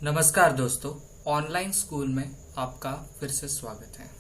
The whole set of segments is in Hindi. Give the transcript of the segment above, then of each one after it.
नमस्कार दोस्तों, ऑनलाइन स्कूल में आपका फिर से स्वागत है।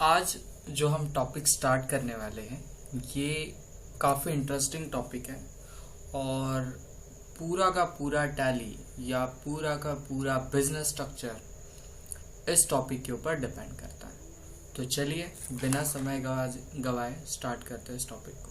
आज जो हम टॉपिक स्टार्ट करने वाले हैं ये काफ़ी इंटरेस्टिंग टॉपिक है और पूरा का पूरा टैली या पूरा का पूरा बिजनेस स्ट्रक्चर इस टॉपिक के ऊपर डिपेंड करता है। तो चलिए बिना समय गवाए स्टार्ट करते हैं इस टॉपिक को।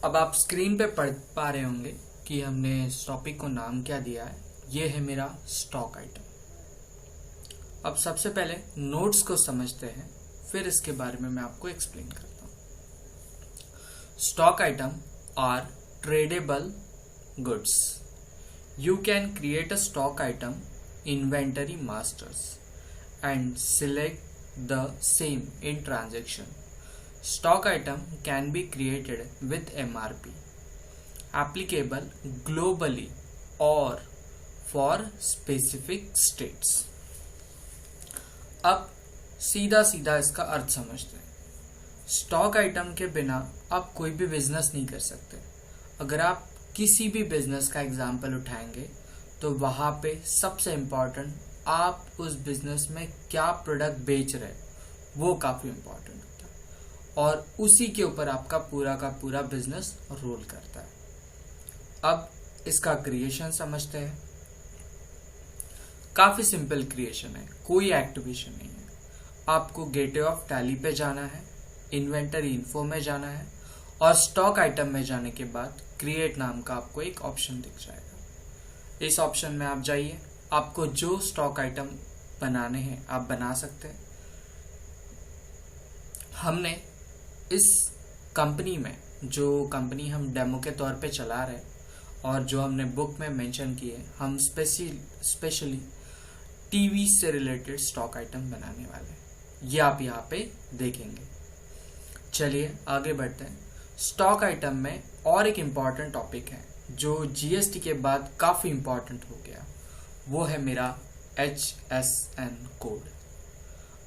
अब आप स्क्रीन पे पढ़ पा रहे होंगे कि हमने इस टॉपिक को नाम क्या दिया है। ये है मेरा स्टॉक आइटम। अब सबसे पहले नोट्स को समझते हैं, फिर इसके बारे में मैं आपको एक्सप्लेन करता हूं। Stock item are tradable goods. You can create a stock item inventory masters and select the same in transaction. Stock item can be created with MRP, applicable globally or for specific states. अब सीधा सीधा इसका अर्थ समझते हैं। स्टॉक आइटम के बिना आप कोई भी बिजनेस नहीं कर सकते। अगर आप किसी भी बिजनेस का एग्जाम्पल उठाएंगे तो वहां पे सबसे इम्पोर्टेंट आप उस बिजनेस में क्या प्रोडक्ट बेच रहे वो काफी इम्पोर्टेंट होता है और उसी के ऊपर आपका पूरा का पूरा बिजनेस रोल करता है। अब इसका क्रिएशन समझते हैं। काफी सिंपल क्रिएशन है, कोई एक्टिवेशन नहीं है। आपको गेटवे ऑफ टैली पे जाना है, इन्वेंटरी इन्फो में जाना है और स्टॉक आइटम में जाने के बाद क्रिएट नाम का आपको एक ऑप्शन दिख जाएगा। इस ऑप्शन में आप जाइए, आपको जो स्टॉक आइटम बनाने हैं आप बना सकते हैं। हमने इस कंपनी में, जो कंपनी हम डेमो के तौर पे चला रहे और जो हमने बुक में मेंशन किए, हम स्पेशली टीवी से रिलेटेड स्टॉक आइटम बनाने वाले हैं। ये आप यहाँ पे देखेंगे। चलिए आगे बढ़ते हैं। स्टॉक आइटम में और एक इम्पॉर्टेंट टॉपिक है जो जीएसटी के बाद काफी इम्पॉर्टेंट हो गया, वो है मेरा HSN कोड।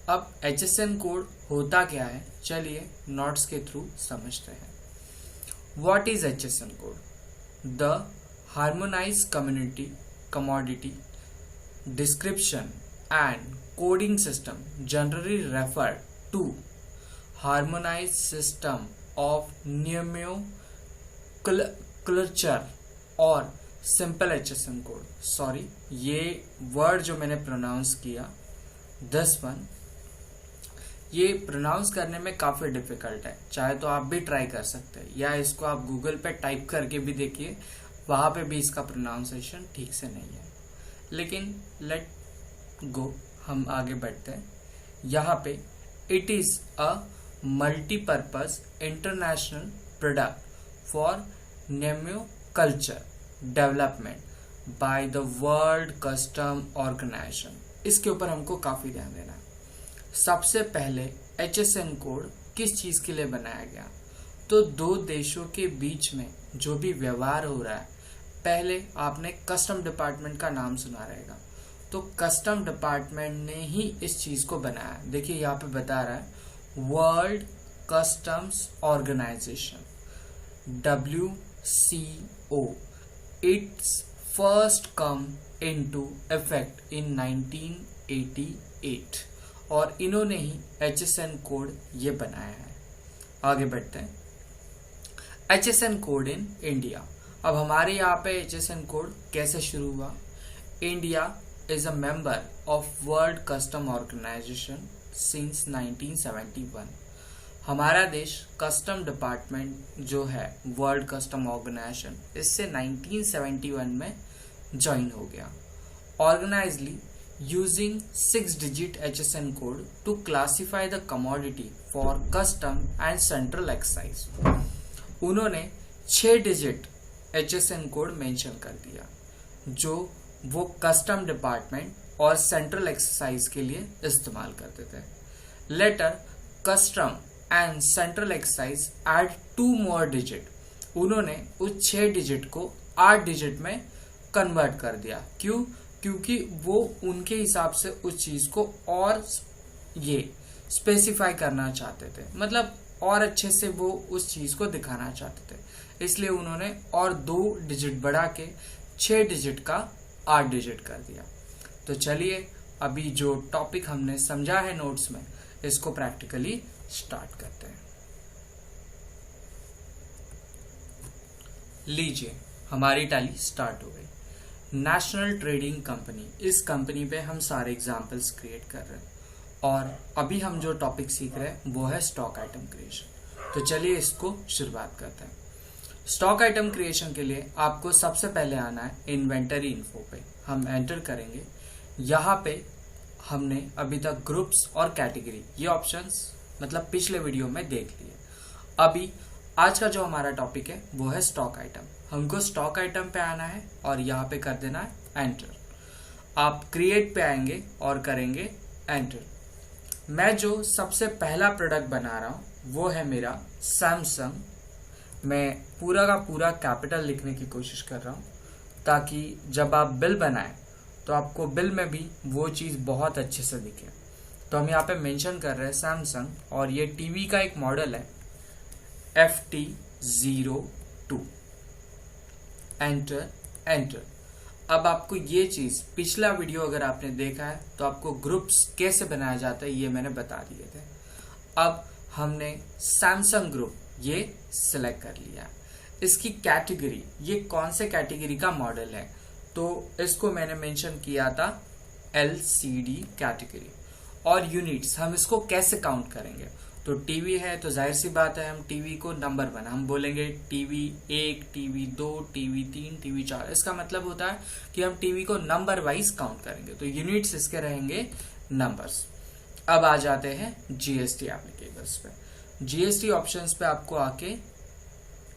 अब HSN कोड होता क्या है, चलिए नोट्स के थ्रू समझते हैं। What is HSN code? The harmonize commodity description and coding system generally refer to harmonize system of nomenclature और सिंपल HSN कोड। सॉरी, ये वर्ड जो मैंने प्रोनाउंस किया, दिस वन, ये प्रोनाउंस करने में काफी डिफिकल्ट है। चाहे तो आप भी ट्राई कर सकते हैं या इसको आप गूगल पे टाइप करके भी देखिए, वहां पे भी इसका प्रोनाउंसिएशन ठीक से नहीं है। लेकिन लेट गो, हम आगे बढ़ते हैं। यहाँ पे it is a multipurpose international product for nomenclature development by the world custom organization. इसके ऊपर हमको काफी ध्यान देना है। सबसे पहले HSN कोड किस चीज के लिए बनाया गया? तो दो देशों के बीच में जो भी व्यवहार हो रहा है, पहले आपने कस्टम डिपार्टमेंट का नाम सुना रहेगा, तो कस्टम डिपार्टमेंट ने ही इस चीज को बनाया। देखिए यहाँ पे बता रहा है world customs organization, WCO। It's first come into effect in 1988 और इन्होंने ही HSN कोड ये बनाया है। आगे बढ़ते हैं। HSN code in India. अब हमारे यहाँ पे HSN कोड कैसे शुरू हुआ? India is a member of world custom organization since 1971। हमारा देश कस्टम डिपार्टमेंट जो है वर्ल्ड कस्टम ऑर्गेनाइजेशन, इससे 1971 में ज्वाइन हो गया। ऑर्गेनाइजली using 6-digit HSN code to classify the commodity for custom and central excise। उन्होंने 6 डिजिट HSN कोड मेंशन कर दिया जो वो कस्टम डिपार्टमेंट और सेंट्रल एक्साइज के लिए इस्तेमाल करते थे। Later custom and central excise add 2 more digit. उन्होंने उस 6 डिजिट को 8 डिजिट में कन्वर्ट कर दिया। क्यों? क्योंकि वो उनके हिसाब से उस चीज को और ये स्पेसिफाई करना चाहते थे, मतलब और अच्छे से वो उस चीज को दिखाना चाहते थे। इसलिए उन्होंने और 2 डिजिट बढ़ा के 6 डिजिट का 8 डिजिट कर दिया। तो चलिए अभी जो टॉपिक हमने समझा है नोट्स में, इसको प्रैक्टिकली स्टार्ट करते हैं। लीजिए हमारी टैली स्टार्ट हो गई। नेशनल ट्रेडिंग कंपनी, इस कंपनी पे हम सारे एग्जाम्पल्स क्रिएट कर रहे हैं और अभी हम जो टॉपिक सीख रहे हैं वो है स्टॉक आइटम क्रिएशन। तो चलिए इसको शुरुआत करते हैं। स्टॉक आइटम क्रिएशन के लिए आपको सबसे पहले आना है इन्वेंटरी इन्फो पे। हम एंटर करेंगे। यहाँ पे हमने अभी तक ग्रुप्स और कैटेगरी ये ऑप्शंस मतलब पिछले वीडियो में देख लिए। अभी आज का जो हमारा टॉपिक है वो है स्टॉक आइटम। हमको स्टॉक आइटम पे आना है और यहाँ पे कर देना है एंटर। आप क्रिएट पे आएंगे और करेंगे एंटर। मैं जो सबसे पहला प्रोडक्ट बना रहा हूँ वो है मेरा सैमसंग। मैं पूरा का पूरा कैपिटल लिखने की कोशिश कर रहा हूँ ताकि जब आप बिल बनाएं तो आपको बिल में भी वो चीज़ बहुत अच्छे से दिखे। तो हम यहाँ पे मेंशन कर रहे हैं सैमसंग और ये टीवी का एक मॉडल है FT02। Enter enter. अब आपको ये चीज पिछला वीडियो अगर आपने देखा है तो आपको ग्रुप्स कैसे बनाया जाता है ये मैंने बता दिए थे। अब हमने सैमसंग ग्रुप ये सिलेक्ट कर लिया। इसकी कैटेगरी, ये कौन से कैटेगरी का मॉडल है, तो इसको मैंने मेंशन किया था LCD कैटेगरी। और यूनिट्स हम इसको कैसे काउंट करेंगे, तो टीवी है तो जाहिर सी बात है हम टीवी को नंबर बना, हम बोलेंगे टीवी 1, टीवी 2, टीवी 3, टीवी 4। इसका मतलब होता है कि हम टीवी को नंबर वाइज काउंट करेंगे। तो यूनिट्स इसके रहेंगे नंबर्स। अब आ जाते हैं GST एप्लीकेबल्स पे। GST ऑप्शंस पे आपको आके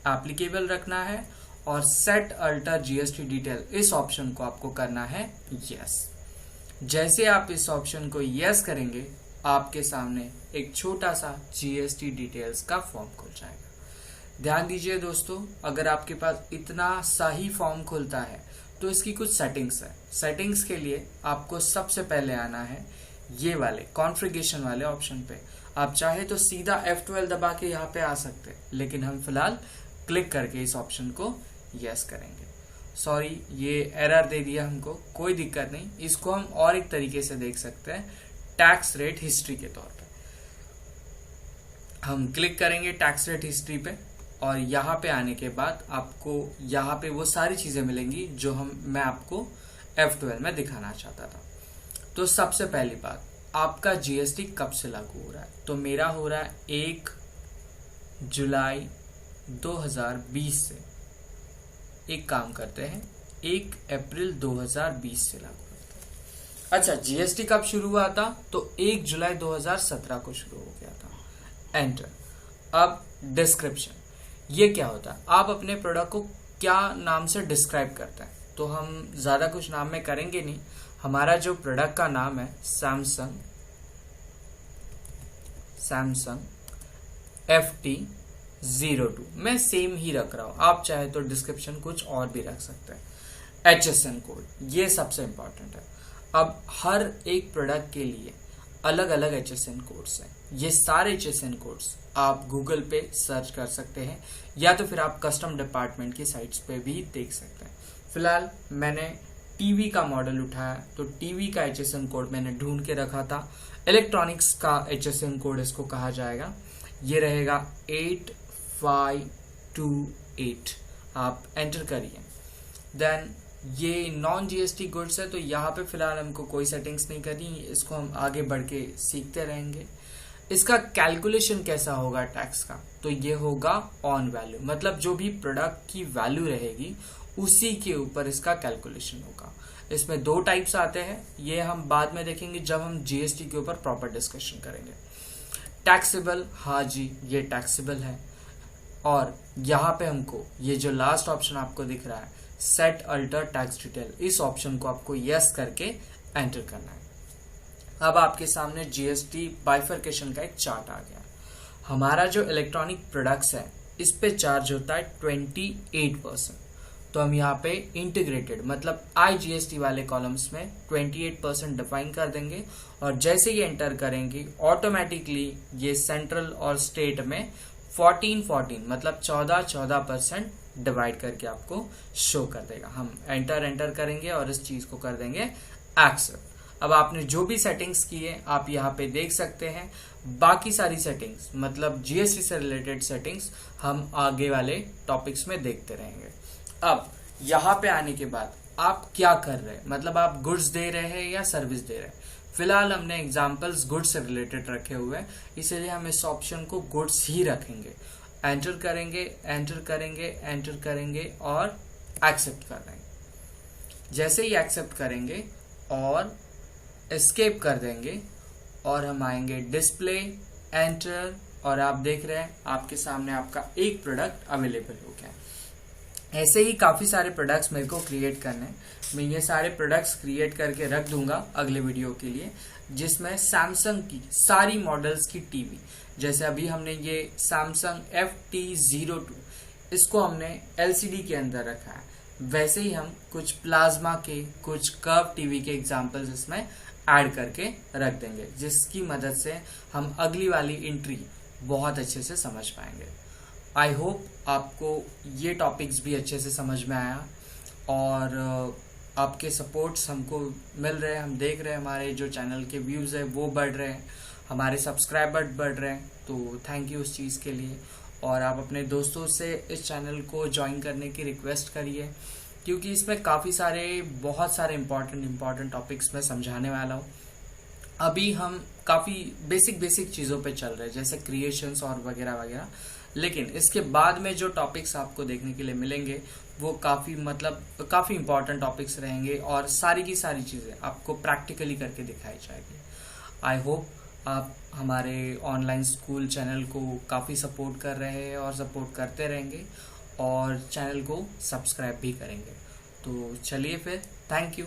एप्लीकेबल रखना है और सेट अल्टर GST डिटेल, इस ऑप्शन को आपको करना है यस। जैसे आप इस ऑप्शन को यस करेंगे आपके सामने एक छोटा सा GST डिटेल्स का फॉर्म खुल जाएगा। ध्यान दीजिए दोस्तों, अगर आपके पास इतना सा ही फॉर्म खुलता है तो इसकी कुछ सेटिंग्स है। सेटिंग्स के लिए आपको सबसे पहले आना है ये वाले कॉन्फ़िगरेशन वाले ऑप्शन पे। आप चाहे तो सीधा F12 दबा के यहाँ पे आ सकते हैं, लेकिन हम फिलहाल क्लिक करके इस ऑप्शन को यस करेंगे। सॉरी ये एरर दे दिया हमको, कोई दिक्कत नहीं। इसको हम और एक तरीके से देख सकते हैं, टैक्स रेट हिस्ट्री के तौर पे। हम क्लिक करेंगे टैक्स रेट हिस्ट्री पे और यहाँ पे आने के बाद आपको यहाँ पे वो सारी चीजें मिलेंगी जो मैं आपको F12 में दिखाना चाहता था। तो सबसे पहली बात, आपका GST कब से लागू हो रहा है, तो मेरा हो रहा है 1 जुलाई 2020 से। एक काम करते हैं 1 अप्रैल 2020 से लागू। अच्छा, GST कब शुरू हुआ था, तो 1 जुलाई 2017 को शुरू हो गया था। एंटर। अब डिस्क्रिप्शन, ये क्या होता है, आप अपने प्रोडक्ट को क्या नाम से डिस्क्राइब करते हैं। तो हम ज्यादा कुछ नाम में करेंगे नहीं, हमारा जो प्रोडक्ट का नाम है सैमसंग FT02 मैं सेम ही रख रहा हूं। आप चाहे तो डिस्क्रिप्शन कुछ और भी रख सकते हैं। HSN कोड, ये सबसे इंपॉर्टेंट है। अब हर एक प्रोडक्ट के लिए अलग अलग HSN कोड्स हैं। ये सारे HSN कोड्स आप गूगल पे सर्च कर सकते हैं या तो फिर आप कस्टम डिपार्टमेंट की साइट्स पे भी देख सकते हैं। फिलहाल मैंने टीवी का मॉडल उठाया तो टीवी का HSN कोड मैंने ढूंढ के रखा था। इलेक्ट्रॉनिक्स का HSN कोड इसको कहा जाएगा, ये रहेगा 8528। आप एंटर करिए। देन ये नॉन GST गुड्स है तो यहाँ पे फिलहाल हमको कोई सेटिंग्स नहीं करनी, इसको हम आगे बढ़ के सीखते रहेंगे। इसका कैलकुलेशन कैसा होगा टैक्स का, तो ये होगा ऑन वैल्यू, मतलब जो भी प्रोडक्ट की वैल्यू रहेगी उसी के ऊपर इसका कैलकुलेशन होगा। इसमें 2 टाइप्स आते हैं, ये हम बाद में देखेंगे जब हम GST के ऊपर प्रॉपर डिस्कशन करेंगे। टैक्सेबल, हाँ जी ये टैक्सेबल है। और यहाँ पे हमको ये जो लास्ट ऑप्शन आपको दिख रहा है सेट अल्टर टैक्स डिटेल, इस ऑप्शन को आपको यस करके एंटर करना है। अब आपके सामने GST बाइफरकेशन का एक चार्ट आ गया। हमारा जो इलेक्ट्रॉनिक प्रोडक्ट्स है इस पे चार्ज होता है 28%। तो हम यहाँ पे इंटीग्रेटेड मतलब IGST वाले कॉलम्स में 28% डिफाइन कर देंगे और जैसे ही एंटर करेंगे ऑटोमेटिकली ये सेंट्रल और स्टेट में 14 मतलब 14% डिवाइड करके आपको शो कर देगा। हम एंटर करेंगे और इस चीज को कर देंगे एक्सेप्ट। अब आपने जो भी सेटिंग्स की है आप यहाँ पे देख सकते हैं। बाकी सारी सेटिंग्स मतलब जीएसटी से रिलेटेड सेटिंग्स हम आगे वाले टॉपिक्स में देखते रहेंगे। अब यहाँ पे आने के बाद आप क्या कर रहे हैं, मतलब आप गुड्स दे रहे हैं या सर्विस दे रहे हैं। फिलहाल हमने एग्जांपल्स गुड्स से रिलेटेड रखे हुए हैं, इसलिए हम इस ऑप्शन को गुड्स ही रखेंगे। एंटर करेंगे और एक्सेप्ट कर देंगे। जैसे ही एक्सेप्ट करेंगे और एस्केप कर देंगे और हम आएंगे डिस्प्ले, एंटर, और आप देख रहे हैं आपके सामने आपका एक प्रोडक्ट अवेलेबल हो गया। ऐसे ही काफी सारे प्रोडक्ट्स मेरे को क्रिएट करने हैं। मैं ये सारे प्रोडक्ट्स क्रिएट करके रख दूंगा अगले वीडियो के लिए, जिसमें सैमसंग की सारी मॉडल्स की टीवी, जैसे अभी हमने ये सैमसंग FT02 इसको हमने LCD के अंदर रखा है, वैसे ही हम कुछ प्लाज्मा के, कुछ कर्व टीवी के एग्जांपल्स इसमें ऐड करके रख देंगे, जिसकी मदद से हम अगली वाली एंट्री बहुत अच्छे से समझ पाएंगे। आई होप आपको ये टॉपिक्स भी अच्छे से समझ में आया और आपके सपोर्ट्स हमको मिल रहे हैं। हम देख रहे हैं हमारे जो चैनल के व्यूज़ है वो बढ़ रहे हैं, हमारे सब्सक्राइबर बढ़ रहे हैं, तो थैंक यू उस चीज़ के लिए। और आप अपने दोस्तों से इस चैनल को ज्वाइन करने की रिक्वेस्ट करिए, क्योंकि इसमें काफ़ी सारे बहुत सारे इम्पॉर्टेंट टॉपिक्स मैं समझाने वाला हूँ। अभी हम काफ़ी बेसिक चीज़ों पे चल रहे हैं, जैसे क्रिएशंस और वगैरह, लेकिन इसके बाद में जो टॉपिक्स आपको देखने के लिए मिलेंगे वो काफ़ी इम्पोर्टेंट टॉपिक्स रहेंगे और सारी की सारी चीज़ें आपको प्रैक्टिकली करके दिखाई जाएगी। आई होप आप हमारे ऑनलाइन स्कूल चैनल को काफ़ी सपोर्ट कर रहे हैं और सपोर्ट करते रहेंगे और चैनल को सब्सक्राइब भी करेंगे। तो चलिए फिर, थैंक यू।